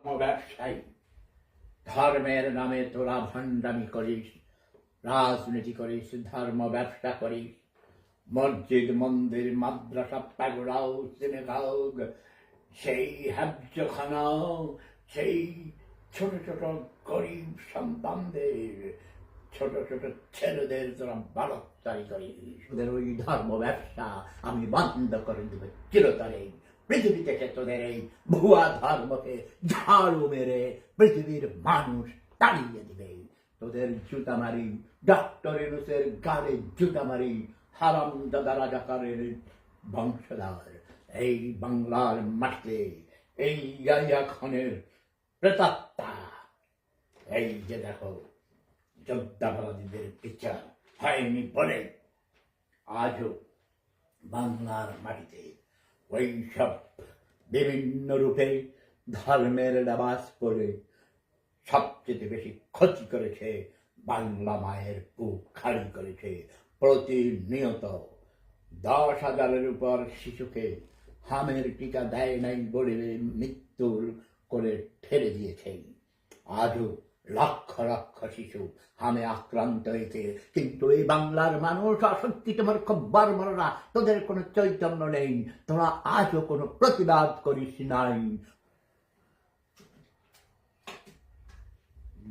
ব্যবসায়ী, ধর্মের নামে তোরা ভণ্ডামি করিস, রাজনীতি করিস, ধর্ম ব্যবসা করিস, মসজিদ মন্দির মাদ্রাসা প্যাগোডাও সিনেগাগ, সেই হ্যাবজখানা, সেই ছোট ছোট গরিব সন্তানদের, ছোট ছোট ছেলেদের তোরা বালকচারী করিস। ওদের ওই ধর্ম ব্যবসা আমি বন্ধ করে দেবো চিরতরে। পৃথিবী থেকে তোদের এই ভুয়া ধর্মকে ঝাড়ু মেরে পৃথিবীর মানুষ তাড়িয়ে দিবে। তোদের জুতা মারি, ডক্টর ইউনূসের গালে জুতা মারি, হারামজাদা রাজাকারের বংশধর এই বাংলার মাটিতে, এই ইয়াহিয়া খানের প্রেতাত্মা। এই যে দেখো, যোদ্ধাপরাধীদের বিচার হয়নি বলে আজও বাংলার মাটিতে ওই সব বিভিন্ন রূপে ধর্মের লেবাস পরে সবচেয়ে বেশি ক্ষতি করেছে, বাংলা মায়ের বুক খালি করেছে। প্রতিনিয়ত 10,000-এর উপর শিশুকে হামের টিকা দেয় নাই বলে মৃত্যুর করে ঠেলে দিয়েছে। আজও লক্ষ লক্ষ শিশু হামে আক্রান্ত হয়েছে, কিন্তু এই বাংলার মানুষ অসত্যি তোমার খুব বর্বররা, তোদের কোনো চৈতন্য নেই, তোরা আজও কোনো প্রতিবাদ করিস নাই।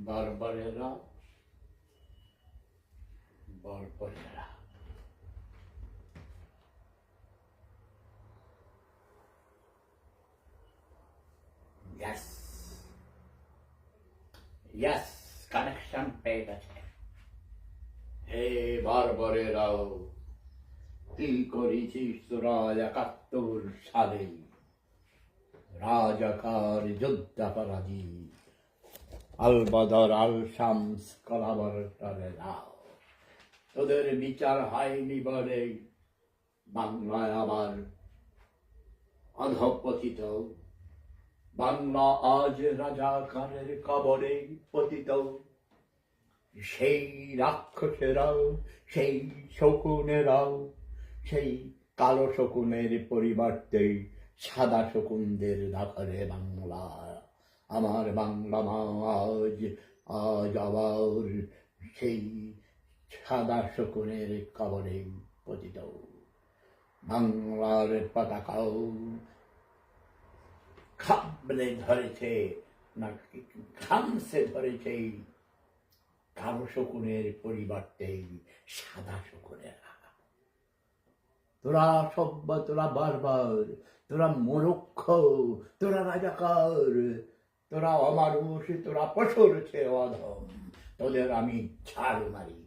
বর্বরেরা বর্বরেরা Yes. Yes, কানেকশন পেয়ে গেছে। হে বর্বরেরাও, কি করেছিস তোরা 71 সালে? রাজাকার, যোদ্ধাপরাধী, আল বদর, আল শামস কলাবরেটরেরা, তোদের বিচার হয়নি বলে বাংলায় আবার অধঃপতিত। বাংলা আজ রাজাকারের কবরে পতিত। সেই রাক্ষসেরাও, সেই শকুনেরাও, সেই কালো শকুনের পরিবর্তে সাদা শকুনদের দখলে বাংলা। আমার বাংলা মা আজ আজ আবার সেই সাদা শকুনের কবরে পতিত। বাংলার পতাকাও খাবলে ধরেছে, না খামসে ধরেছে কালো শকুনের পরিবর্তে সাদা শকুনেরা। তোরা সভ্য, তোরা বারবার, তোরা মূর্খ, তোরা রাজাকার, তোরা অমানুষ, তোরা পশুর চেয়ে অধম। তোদের আমি ঝাড় মারি,